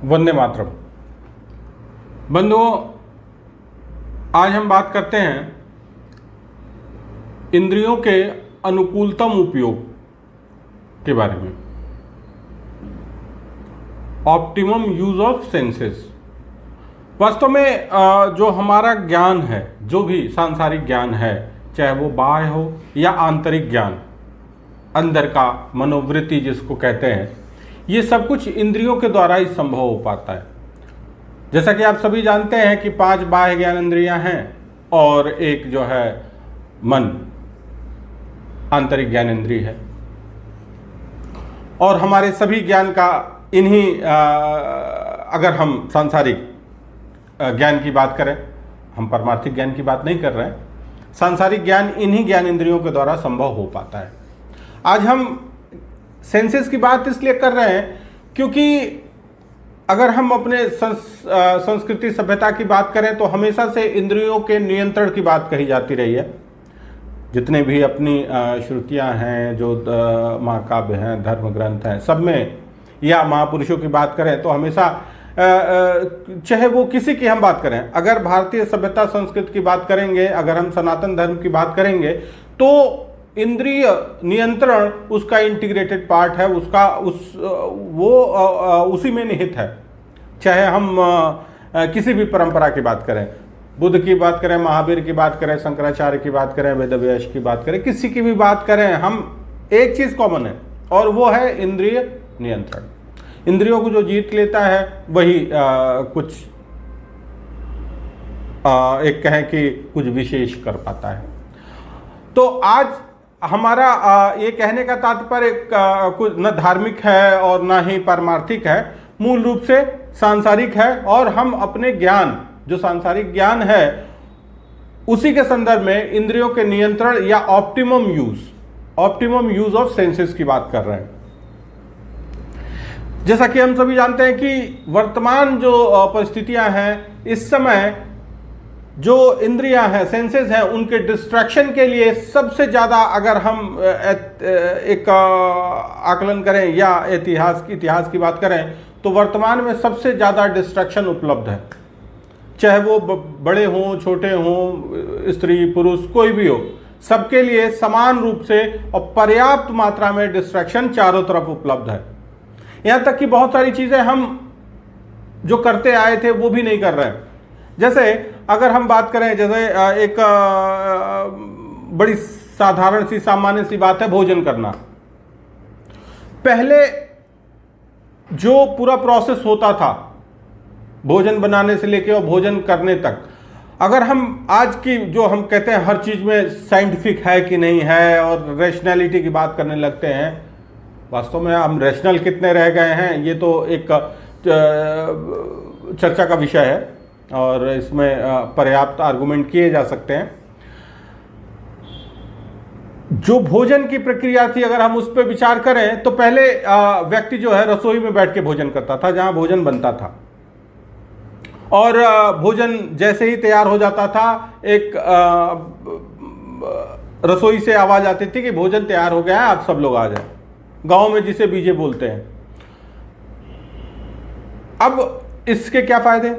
वंदे मातरम। बंधुओं, आज हम बात करते हैं इंद्रियों के अनुकूलतम उपयोग के बारे में। Optimum use of senses. वास्तव में जो हमारा ज्ञान है, जो भी सांसारिक ज्ञान है, चाहे वो बाह्य हो या आंतरिक ज्ञान, अंदर का मनोवृत्ति जिसको कहते हैं, ये सब कुछ इंद्रियों के द्वारा ही संभव हो पाता है। जैसा कि आप सभी जानते हैं कि 5 बाह्य ज्ञान इंद्रियां हैं और एक जो है मन, आंतरिक ज्ञान इंद्रिय है। और हमारे सभी ज्ञान का इन्हीं अगर हम सांसारिक ज्ञान की बात करें, हम परमार्थिक ज्ञान की बात नहीं कर रहे हैं, सांसारिक ज्ञान इन्हीं ज्ञान इंद्रियों के द्वारा संभव हो पाता है। आज हम सेंसेस की बात इसलिए कर रहे हैं क्योंकि अगर हम अपने संस्कृति सभ्यता की बात करें तो हमेशा से इंद्रियों के नियंत्रण की बात कही जाती रही है। जितने भी अपनी श्रुतियां हैं, जो महाकाव्य हैं, धर्म ग्रंथ हैं, सब में, या महापुरुषों की बात करें तो हमेशा चाहे वो किसी की हम बात करें, अगर भारतीय सभ्यता संस्कृति की बात करेंगे, अगर हम सनातन धर्म की बात करेंगे तो इंद्रिय नियंत्रण उसका इंटीग्रेटेड पार्ट है, उसका उसी में निहित है। चाहे हम किसी भी परंपरा की बात करें, बुद्ध की बात करें, महावीर की बात करें, शंकराचार्य की बात करें, वेदव्यास की बात करें, किसी की भी बात करें, हम एक चीज कॉमन है और वो है इंद्रिय नियंत्रण। इंद्रियों को जो जीत लेता है वही कुछ एक कहें कि कुछ विशेष कर पाता है। तो आज हमारा ये कहने का तात्पर्य कुछ न धार्मिक है और न ही पारमार्थिक है, मूल रूप से सांसारिक है। और हम अपने ज्ञान, जो सांसारिक ज्ञान है, उसी के संदर्भ में इंद्रियों के नियंत्रण या ऑप्टिमम यूज ऑफ सेंसेस की बात कर रहे हैं। जैसा कि हम सभी जानते हैं कि वर्तमान जो परिस्थितियां हैं, इस समय जो इंद्रियां हैं, सेंसेस हैं, उनके डिस्ट्रैक्शन के लिए सबसे ज़्यादा, अगर हम एक आकलन करें या इतिहास की बात करें, तो वर्तमान में सबसे ज़्यादा डिस्ट्रैक्शन उपलब्ध है। चाहे वो बड़े हों, छोटे हों, स्त्री पुरुष, कोई भी हो, सबके लिए समान रूप से और पर्याप्त मात्रा में डिस्ट्रैक्शन चारों तरफ उपलब्ध है। यहाँ तक कि बहुत सारी चीज़ें हम जो करते आए थे वो भी नहीं कर रहे हैं। जैसे अगर हम बात करें, जैसे एक बड़ी साधारण सी सामान्य सी बात है, भोजन करना। पहले जो पूरा प्रोसेस होता था भोजन बनाने से लेके और भोजन करने तक, अगर हम आज की जो हम कहते हैं हर चीज में साइंटिफिक है कि नहीं है और रैशनैलिटी की बात करने लगते हैं, वास्तव में हम रैशनल कितने रह गए हैं ये तो एक चर्चा का विषय है और इसमें पर्याप्त आर्गुमेंट किए जा सकते हैं। जो भोजन की प्रक्रिया थी, अगर हम उस पर विचार करें तो पहले व्यक्ति जो है रसोई में बैठ के भोजन करता था, जहां भोजन बनता था, और भोजन जैसे ही तैयार हो जाता था, एक रसोई से आवाज आती थी कि भोजन तैयार हो गया है, आप सब लोग आ जाए। गांव में जिसे बीजे बोलते हैं। अब इसके क्या फायदे?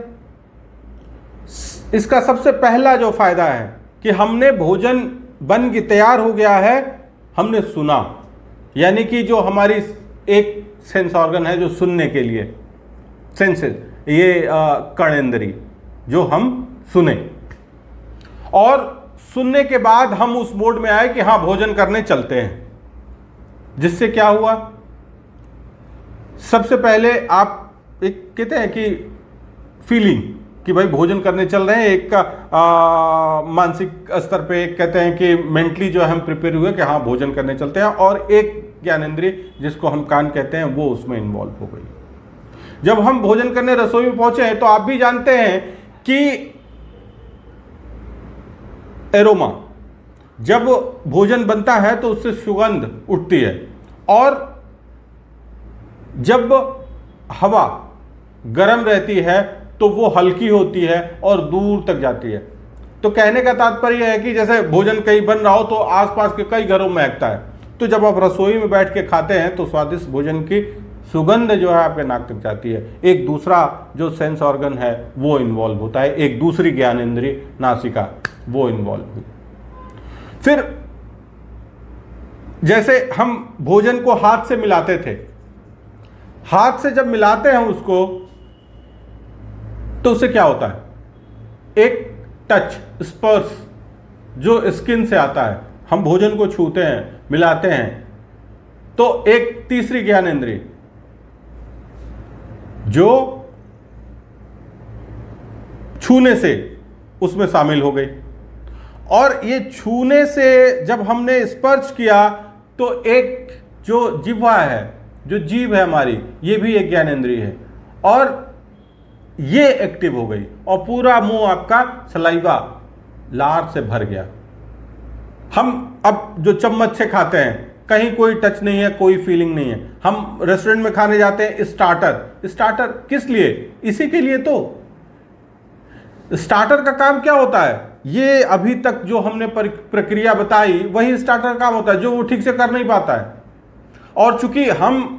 इसका सबसे पहला जो फायदा है कि हमने भोजन बन के तैयार हो गया है, हमने सुना, यानी कि जो हमारी एक सेंस ऑर्गन है जो सुनने के लिए, सेंसेस, ये कर्णेंद्रिय, जो हम सुने, और सुनने के बाद हम उस मोड में आए कि हाँ भोजन करने चलते हैं। जिससे क्या हुआ, सबसे पहले आप एक कहते हैं कि फीलिंग कि भाई भोजन करने चल रहे हैं, एक मानसिक स्तर पे एक कहते हैं कि मेंटली जो हम प्रिपेयर हुए कि हाँ भोजन करने चलते हैं, और एक ज्ञानेंद्रिय जिसको हम कान कहते हैं वो उसमें इन्वॉल्व हो गई। जब हम भोजन करने रसोई में पहुंचे हैं तो आप भी जानते हैं कि एरोमा, जब भोजन बनता है तो उससे सुगंध उठती है, और जब हवा गर्म रहती है तो वो हल्की होती है और दूर तक जाती है। तो कहने का तात्पर्य है कि जैसे भोजन कहीं बन रहा हो तो आसपास के कई घरों में महकता है, तो जब आप रसोई में बैठ के खाते हैं तो स्वादिष्ट भोजन की सुगंध जो है आपके नाक तक जाती है। एक दूसरा जो सेंस ऑर्गन है वो इन्वॉल्व होता है, एक दूसरी ज्ञान इंद्रिय नासिका वो इन्वॉल्व हुई। फिर जैसे हम भोजन को हाथ से मिलाते थे, हाथ से जब मिलाते हैं उसको तो उससे क्या होता है, एक टच स्पर्श जो स्किन से आता है, हम भोजन को छूते हैं मिलाते हैं तो एक तीसरी ज्ञान इंद्रिय जो छूने से उसमें शामिल हो गई। और ये छूने से जब हमने स्पर्श किया तो एक जो जिह्वा है, जो जीभ है हमारी, ये भी एक ज्ञान इंद्रिय है और ये एक्टिव हो गई और पूरा मुंह आपका सलाइवा लार से भर गया। हम अब जो चम्मच से खाते हैं, कहीं कोई टच नहीं है, कोई फीलिंग नहीं है। हम रेस्टोरेंट में खाने जाते हैं, स्टार्टर किस लिए, इसी के लिए तो। स्टार्टर का काम क्या होता है, ये अभी तक जो हमने प्रक्रिया बताई वही स्टार्टर का काम होता है, जो वो ठीक से कर नहीं पाता है। और चूंकि हम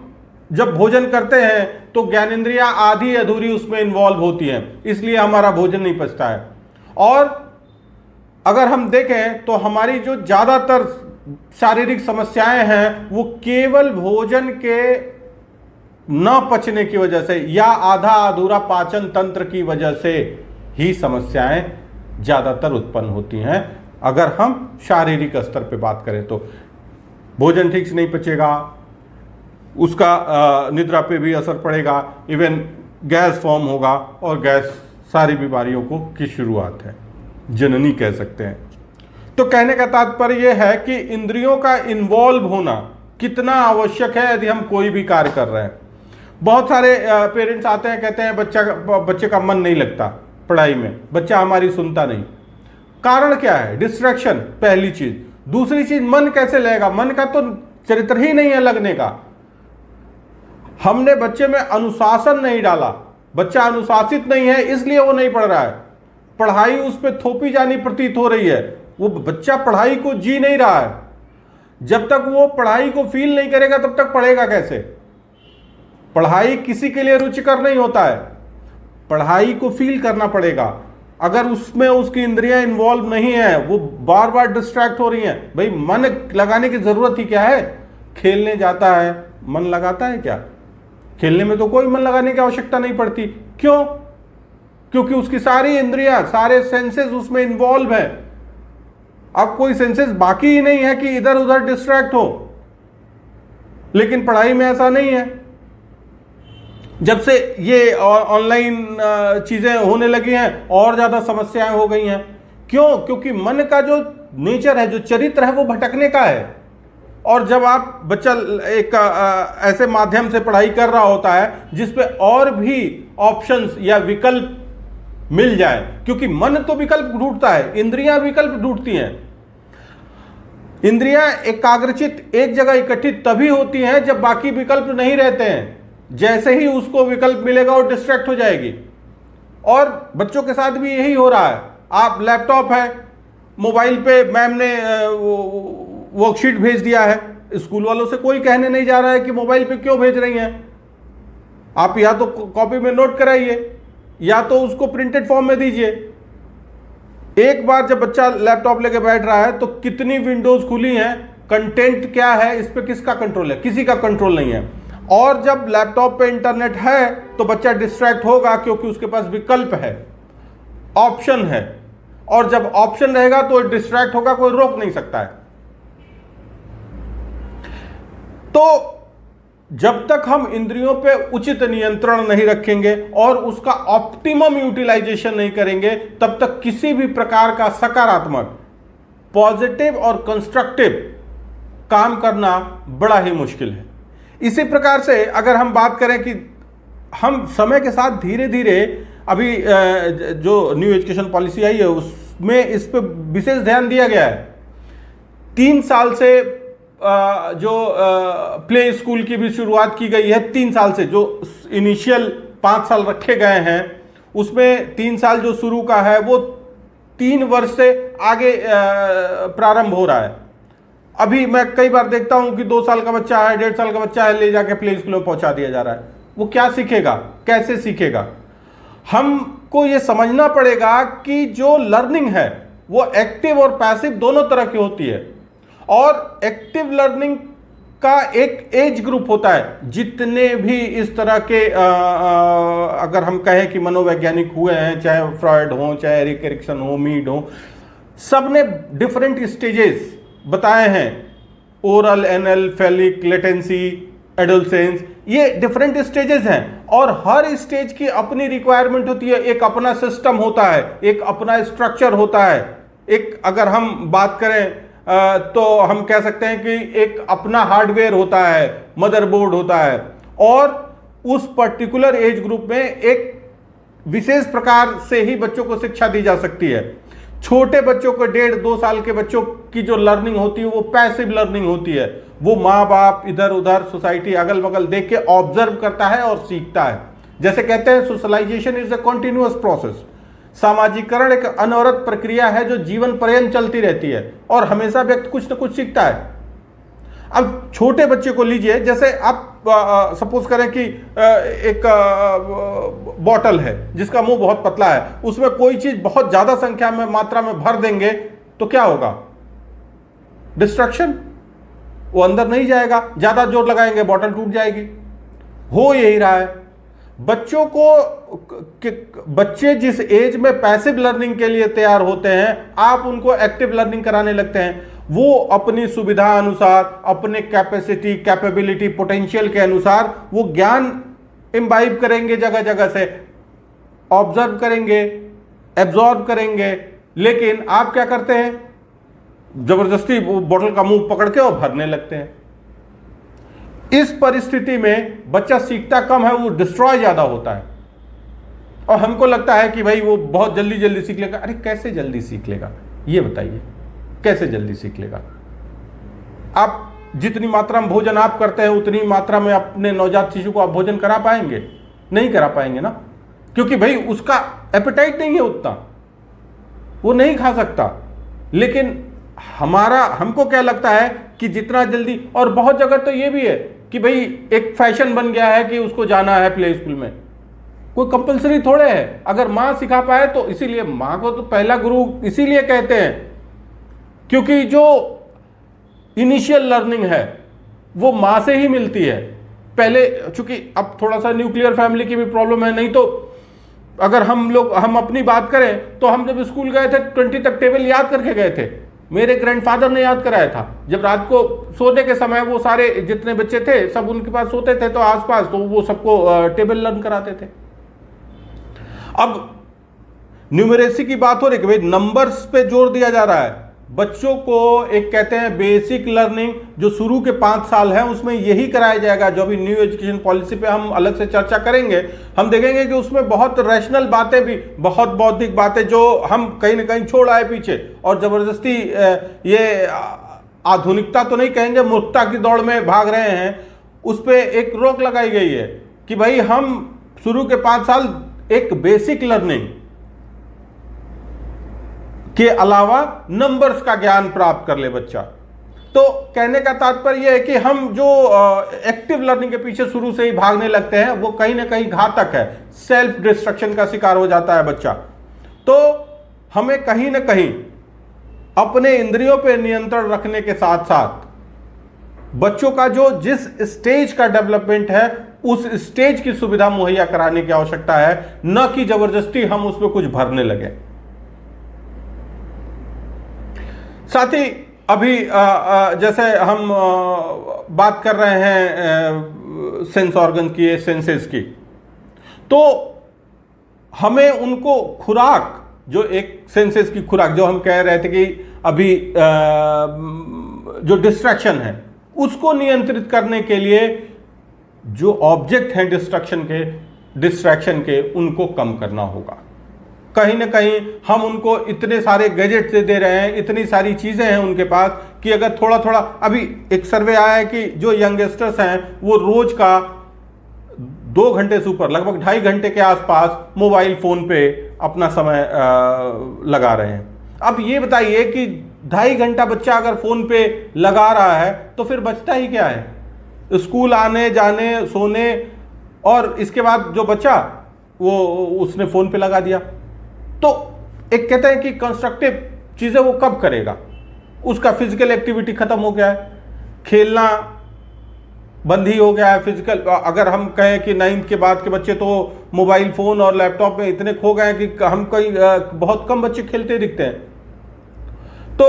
जब भोजन करते हैं तो ज्ञानेंद्रियां आधी अधूरी उसमें इन्वॉल्व होती हैं, इसलिए हमारा भोजन नहीं पचता है। और अगर हम देखें तो हमारी जो ज्यादातर शारीरिक समस्याएं हैं वो केवल भोजन के न पचने की वजह से या आधा अधूरा पाचन तंत्र की वजह से ही समस्याएं ज्यादातर उत्पन्न होती हैं। अगर हम शारीरिक स्तर पे बात करें तो भोजन ठीक से नहीं पचेगा, उसका निद्रा पे भी असर पड़ेगा, इवन गैस फॉर्म होगा और गैस सारी बीमारियों को की शुरुआत है, जननी कह सकते हैं। तो कहने का तात्पर्य यह है कि इंद्रियों का इन्वॉल्व होना कितना आवश्यक है यदि हम कोई भी कार्य कर रहे हैं। बहुत सारे पेरेंट्स आते हैं, कहते हैं बच्चे का मन नहीं लगता पढ़ाई में, बच्चा हमारी सुनता नहीं। कारण क्या है, डिस्ट्रैक्शन पहली चीज। दूसरी चीज, मन कैसे लगेगा, मन का तो चरित्र ही नहीं है लगने का। हमने बच्चे में अनुशासन नहीं डाला, बच्चा अनुशासित नहीं है इसलिए वो नहीं पढ़ रहा है। पढ़ाई उस पर थोपी जानी प्रतीत हो रही है, वो बच्चा पढ़ाई को जी नहीं रहा है। जब तक वो पढ़ाई को फील नहीं करेगा तब तक पढ़ेगा कैसे। पढ़ाई किसी के लिए रुचिकर नहीं होता है, पढ़ाई को फील करना पड़ेगा। अगर उसमें उसकी इंद्रियां इन्वॉल्व नहीं है, वो बार बार डिस्ट्रैक्ट हो रही हैं, भाई मन लगाने की जरूरत ही क्या है। खेलने जाता है, मन लगाता है क्या, खेलने में तो कोई मन लगाने की आवश्यकता नहीं पड़ती। क्यों, क्योंकि उसकी सारी इंद्रियां, सारे सेंसेस उसमें इन्वॉल्व है। अब कोई सेंसेस बाकी ही नहीं है कि इधर उधर डिस्ट्रैक्ट हो। लेकिन पढ़ाई में ऐसा नहीं है। जब से ये ऑनलाइन चीजें होने लगी हैं और ज्यादा समस्याएं हो गई हैं। क्यों, क्योंकि मन का जो नेचर है, जो चरित्र है, वो भटकने का है। और जब आप बच्चा एक ऐसे माध्यम से पढ़ाई कर रहा होता है जिसपे और भी ऑप्शंस या विकल्प मिल जाए, क्योंकि मन तो विकल्प ढूंढता है, इंद्रियां विकल्प ढूंढती हैं। इंद्रियां एकाग्रचित एक जगह इकट्ठित तभी होती हैं जब बाकी विकल्प नहीं रहते हैं। जैसे ही उसको विकल्प मिलेगा वो डिस्ट्रैक्ट हो जाएगी। और बच्चों के साथ भी यही हो रहा है। आप लैपटॉप है, मोबाइल पे मैम ने वर्कशीट भेज दिया है, स्कूल वालों से कोई कहने नहीं जा रहा है कि मोबाइल पे क्यों भेज रही हैं। आप या तो कॉपी में नोट कराइए या तो उसको प्रिंटेड फॉर्म में दीजिए। एक बार जब बच्चा लैपटॉप लेके बैठ रहा है तो कितनी विंडोज खुली हैं, कंटेंट क्या है, इस पे किसका कंट्रोल है, किसी का कंट्रोल नहीं है। और जब लैपटॉप पे इंटरनेट है तो बच्चा डिस्ट्रैक्ट होगा, क्योंकि उसके पास विकल्प है, ऑप्शन है। और जब ऑप्शन रहेगा तो डिस्ट्रैक्ट होगा, कोई रोक नहीं सकता है। तो जब तक हम इंद्रियों पे उचित नियंत्रण नहीं रखेंगे और उसका ऑप्टिमम यूटिलाइजेशन नहीं करेंगे, तब तक किसी भी प्रकार का सकारात्मक, पॉजिटिव और कंस्ट्रक्टिव काम करना बड़ा ही मुश्किल है। इसी प्रकार से अगर हम बात करें कि हम समय के साथ धीरे धीरे, अभी जो न्यू एजुकेशन पॉलिसी आई है उसमें इस पे विशेष ध्यान दिया गया है। 3 साल से जो प्ले स्कूल की भी शुरुआत की गई है। 3 साल से जो इनिशियल 5 साल रखे गए हैं उसमें 3 साल जो शुरू का है वो 3 वर्ष से आगे प्रारंभ हो रहा है। अभी मैं कई बार देखता हूं कि 2 साल का बच्चा है, 1.5 साल का बच्चा है, ले जाके प्ले स्कूल में पहुंचा दिया जा रहा है। वो क्या सीखेगा, कैसे सीखेगा? हमको ये समझना पड़ेगा कि जो लर्निंग है वो एक्टिव और पैसिव दोनों तरह की होती है। और एक्टिव लर्निंग का एक एज ग्रुप होता है। जितने भी इस तरह के अगर हम कहें कि मनोवैज्ञानिक हुए हैं, चाहे फ्रॉयड हो, चाहे एरिक एरिक्सन हो, मीड हो, सबने डिफरेंट स्टेजेस बताए हैं। ओरल, एनल, फेलिक, लेटेंसी, एडोलसेंस, ये डिफरेंट स्टेजेस हैं और हर स्टेज की अपनी रिक्वायरमेंट होती है। एक अपना सिस्टम होता है, एक अपना स्ट्रक्चर होता है। एक अगर हम बात करें तो हम कह सकते हैं कि एक अपना हार्डवेयर होता है, मदरबोर्ड होता है, और उस पर्टिकुलर एज ग्रुप में एक विशेष प्रकार से ही बच्चों को शिक्षा दी जा सकती है। छोटे बच्चों को 1.5-2 साल के बच्चों की जो लर्निंग होती है वो पैसिव लर्निंग होती है। वो माँ बाप, इधर उधर, सोसाइटी, अगल बगल देख के ऑब्जर्व करता है और सीखता है। जैसे कहते हैं socialization is a continuous process. सामाजिकरण एक अनवरत प्रक्रिया है जो जीवन पर्यंत चलती रहती है और हमेशा व्यक्ति कुछ न कुछ सीखता है। अब छोटे बच्चे को लीजिए, जैसे आप सपोज करें कि एक बॉटल है जिसका मुंह बहुत पतला है, उसमें कोई चीज बहुत ज्यादा संख्या में, मात्रा में भर देंगे तो क्या होगा? डिस्ट्रक्शन। वो अंदर नहीं जाएगा। ज्यादा जोर लगाएंगे, बॉटल टूट जाएगी। हो यही रहा है बच्चों को। बच्चे जिस एज में पैसिव लर्निंग के लिए तैयार होते हैं, आप उनको एक्टिव लर्निंग कराने लगते हैं। वो अपनी सुविधा अनुसार, अपने कैपेसिटी, कैपेबिलिटी, पोटेंशियल के अनुसार वो ज्ञान इम्बाइब करेंगे, जगह जगह से ऑब्जर्व करेंगे, एब्जॉर्ब करेंगे। लेकिन आप क्या करते हैं? जबरदस्ती वो बोतल का मुंह पकड़ के और भरने लगते हैं। इस परिस्थिति में बच्चा सीखता कम है, वो डिस्ट्रॉय ज्यादा होता है। और हमको लगता है कि भाई वो बहुत जल्दी जल्दी सीख लेगा। अरे कैसे जल्दी सीख लेगा, ये बताइए, कैसे जल्दी सीख लेगा? आप जितनी मात्रा में भोजन आप करते हैं उतनी मात्रा में अपने नवजात शिशु को आप भोजन करा पाएंगे? नहीं करा पाएंगे ना, क्योंकि भाई उसका एपेटाइट नहीं है उतना, वो नहीं खा सकता। लेकिन हमको क्या लगता है कि जितना जल्दी, और बहुत जगह तो ये भी है कि भाई एक फैशन बन गया है कि उसको जाना है प्ले स्कूल में। कोई कंपलसरी थोड़े है। अगर माँ सिखा पाए तो, इसीलिए माँ को तो पहला गुरु इसीलिए कहते हैं क्योंकि जो इनिशियल लर्निंग है वो माँ से ही मिलती है। पहले चूंकि अब थोड़ा सा न्यूक्लियर फैमिली की भी प्रॉब्लम है, नहीं तो अगर हम अपनी बात करें तो हम जब स्कूल गए थे 20 तक टेबल याद करके गए थे। मेरे ग्रैंडफादर ने याद कराया था। जब रात को सोने के समय वो सारे जितने बच्चे थे सब उनके पास सोते थे तो आसपास, तो वो सबको टेबल लर्न कराते थे। अब न्यूमरेसी की बात हो रही है कि भाई नंबर्स पे जोर दिया जा रहा है। बच्चों को एक कहते हैं बेसिक लर्निंग जो शुरू के 5 साल है उसमें यही कराया जाएगा। जो अभी न्यू एजुकेशन पॉलिसी पे हम अलग से चर्चा करेंगे, हम देखेंगे कि उसमें बहुत रैशनल बातें भी, बहुत बौद्धिक बातें जो हम कहीं ना कहीं छोड़ आए पीछे, और जबरदस्ती ये आधुनिकता तो नहीं कहेंगे, मूर्खता की दौड़ में भाग रहे हैं, उस पर एक रोक लगाई गई है कि भाई हम शुरू के 5 साल एक बेसिक लर्निंग के अलावा नंबर्स का ज्ञान प्राप्त कर ले बच्चा। तो कहने का तात्पर्य यह है कि हम जो एक्टिव लर्निंग के पीछे शुरू से ही भागने लगते हैं वो कहीं ना कहीं घातक है। सेल्फ डिस्ट्रक्शन का शिकार हो जाता है बच्चा। तो हमें कहीं ना कहीं अपने इंद्रियों पर नियंत्रण रखने के साथ साथ बच्चों का जो जिस स्टेज का डेवलपमेंट है उस स्टेज की सुविधा मुहैया कराने की आवश्यकता है, न कि जबरदस्ती हम उसमें कुछ भरने लगे। साथ ही अभी जैसे हम बात कर रहे हैं सेंस ऑर्गन की, सेंसेस की, तो हमें उनको खुराक, जो एक सेंसेस की खुराक जो हम कह रहे थे कि अभी जो डिस्ट्रैक्शन है उसको नियंत्रित करने के लिए जो ऑब्जेक्ट हैं डिस्ट्रैक्शन के उनको कम करना होगा। कहीं ना कहीं हम उनको इतने सारे गैजेट दे रहे हैं, इतनी सारी चीजें हैं उनके पास कि अगर थोड़ा थोड़ा, अभी एक सर्वे आया है कि जो यंगस्टर्स हैं वो रोज का 2 घंटे से ऊपर, लगभग 2.5 घंटे के आसपास मोबाइल फोन पे अपना समय लगा रहे हैं। अब ये बताइए कि 2.5 घंटा बच्चा अगर फोन पे लगा रहा है तो फिर बचता ही क्या है? स्कूल आने जाने सोने, और इसके बाद जो बच्चा वो उसने फोन पे लगा दिया। तो एक कहते हैं कि कंस्ट्रक्टिव चीजें वो कब करेगा? उसका फिजिकल एक्टिविटी खत्म हो गया है, खेलना बंद ही हो गया है। फिजिकल, अगर हम कहें कि 9th के बाद के बच्चे तो मोबाइल फोन और लैपटॉप में इतने खो गए हैं कि हम कई बहुत कम बच्चे खेलते दिखते हैं। तो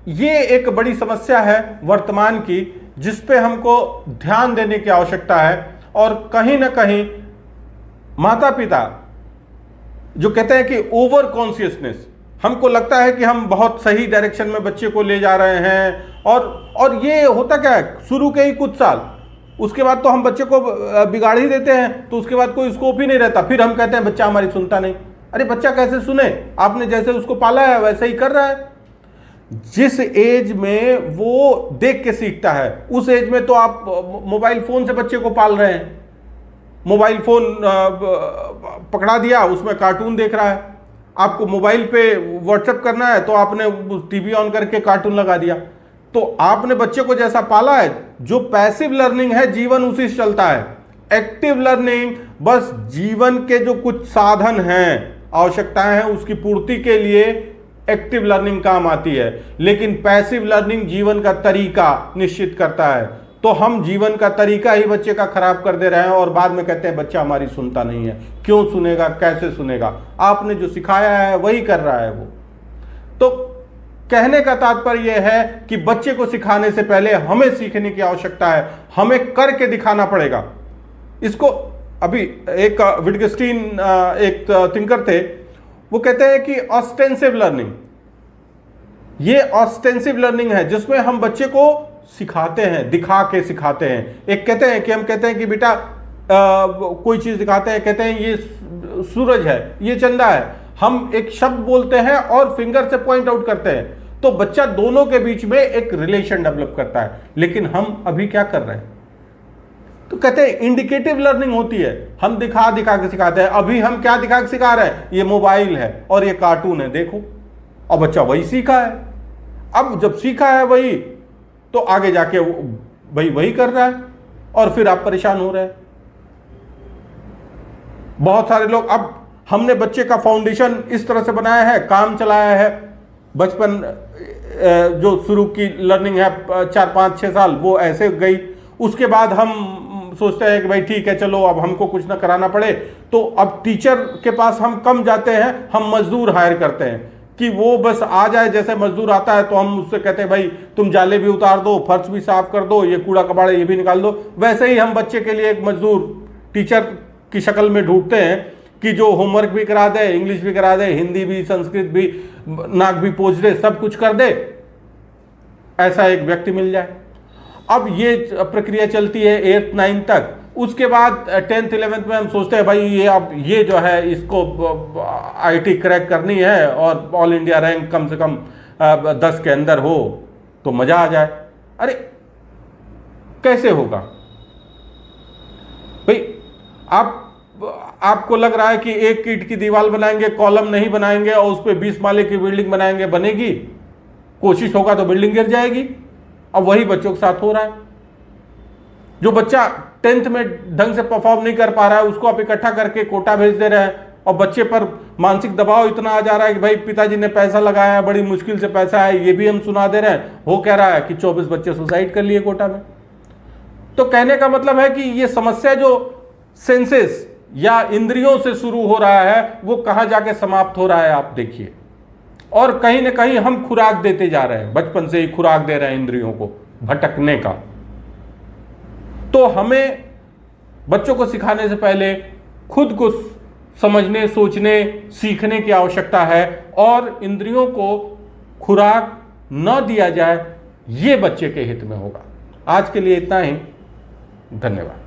ये एक बड़ी समस्या है वर्तमान की, जिस पे हमको ध्यान देने की आवश्यकता है। और कहीं ना कहीं माता पिता जो कहते हैं कि ओवर कॉन्शियसनेस, हमको लगता है कि हम बहुत सही डायरेक्शन में बच्चे को ले जा रहे हैं, और ये होता क्या है, शुरू के ही कुछ साल, उसके बाद तो हम बच्चे को बिगाड़ ही देते हैं, तो उसके बाद कोई स्कोप ही नहीं रहता। फिर हम कहते हैं बच्चा हमारी सुनता नहीं। अरे बच्चा कैसे सुने? आपने जैसे उसको पाला है वैसे ही कर रहा है। जिस एज में वो देख के सीखता है, उस एज में तो आप मोबाइल फोन से बच्चे को पाल रहे हैं। मोबाइल फोन पकड़ा दिया, उसमें कार्टून देख रहा है। आपको मोबाइल पे व्हाट्सएप करना है तो आपने टीवी ऑन करके कार्टून लगा दिया। तो आपने बच्चे को जैसा पाला है, जो पैसिव लर्निंग है जीवन उसी से चलता है। एक्टिव लर्निंग बस जीवन के जो कुछ साधन हैं, आवश्यकताएं हैं, उसकी पूर्ति के लिए एक्टिव लर्निंग काम आती है। लेकिन पैसिव लर्निंग जीवन का तरीका निश्चित करता है। तो हम जीवन का तरीका ही बच्चे का खराब कर दे रहे हैं और बाद में कहते हैं बच्चा हमारी सुनता नहीं है। क्यों सुनेगा, कैसे सुनेगा? आपने जो सिखाया है वही कर रहा है वो। तो कहने का तात्पर्य यह है कि बच्चे को सिखाने से पहले हमें सीखने की आवश्यकता है, हमें करके दिखाना पड़ेगा इसको। अभी एक विटगेस्टीन एक थिंकर थे, वो कहते हैं कि ऑस्टेंसिव लर्निंग, ये ऑस्टेंसिव लर्निंग है जिसमें हम बच्चे को सिखाते हैं, दिखा के सिखाते हैं। एक कहते हैं कि हम कहते हैं कि बेटा कोई चीज दिखाते हैं, कहते हैं ये सूरज है, ये चंदा है। हम एक शब्द बोलते हैं और फिंगर से पॉइंट आउट करते हैं, तो बच्चा दोनों के बीच में एक रिलेशन डेवलप करता है। लेकिन हम अभी क्या कर रहे हैं? तो कहते हैं इंडिकेटिव लर्निंग होती है, हम दिखा दिखा के सिखाते हैं। अभी हम क्या दिखा के सिखा रहे हैं? ये मोबाइल है और ये कार्टून है, देखो। और बच्चा वही सीखा है। अब जब सीखा है वही, तो आगे जाके भाई वही कर रहा है और फिर आप परेशान हो रहे हैं। बहुत सारे लोग, अब हमने बच्चे का फाउंडेशन इस तरह से बनाया है, काम चलाया है। बचपन जो शुरू की लर्निंग है 4, 5, 6 साल, वो ऐसे गई। उसके बाद हम सोचते हैं कि भाई ठीक है, चलो अब हमको कुछ ना कराना पड़े, तो अब टीचर के पास हम कम जाते हैं, हम मजदूर हायर करते हैं कि वो बस आ जाए। जैसे मजदूर आता है तो हम उससे कहते हैं भाई तुम जाले भी उतार दो, फर्श भी साफ कर दो, ये कूड़ा कबाड़ा ये भी निकाल दो। वैसे ही हम बच्चे के लिए एक मजदूर टीचर की शक्ल में ढूंढते हैं कि जो होमवर्क भी करा दे, इंग्लिश भी करा दे, हिंदी भी, संस्कृत भी, नाक भी पोंछ दे, सब कुछ कर दे, ऐसा एक व्यक्ति मिल जाए। अब ये प्रक्रिया चलती है 8th 9th तक। उसके बाद 10th 11th में हम सोचते हैं भाई ये अब ये जो है इसको आईटी क्रैक करनी है और ऑल इंडिया रैंक कम से कम 10 के अंदर हो तो मजा आ जाए। अरे कैसे होगा भाई? आपको लग रहा है कि एक ईंट की दीवार बनाएंगे, कॉलम नहीं बनाएंगे और उस पर 20 माले की बिल्डिंग बनाएंगे, बनेगी? कोशिश होगा तो बिल्डिंग गिर जाएगी। अब वही बच्चों के साथ हो रहा है। जो बच्चा 10th में ढंग से परफॉर्म नहीं कर पा रहा है, उसको आप इकट्ठा करके कोटा भेज दे रहे हैं और बच्चे पर मानसिक दबाव इतना आ जा रहा है कि भाई पिताजी ने पैसा लगाया है, बड़ी मुश्किल से पैसा है, ये भी हम सुना दे रहे हैं। हो क्या रहा है कि 24 बच्चे सुसाइड कर लिए कोटा में। तो कहने का मतलब है कि ये समस्या जो सेंसेस या इंद्रियों से शुरू हो रहा है, वो कहां जाके समाप्त हो रहा है आप देखिए। और कहीं ना कहीं हम खुराक देते जा रहे हैं, बचपन से ही खुराक दे रहे हैं इंद्रियों को भटकने का। तो हमें बच्चों को सिखाने से पहले खुद को समझने, सोचने, सीखने की आवश्यकता है और इंद्रियों को खुराक न दिया जाए, ये बच्चे के हित में होगा। आज के लिए इतना ही, धन्यवाद।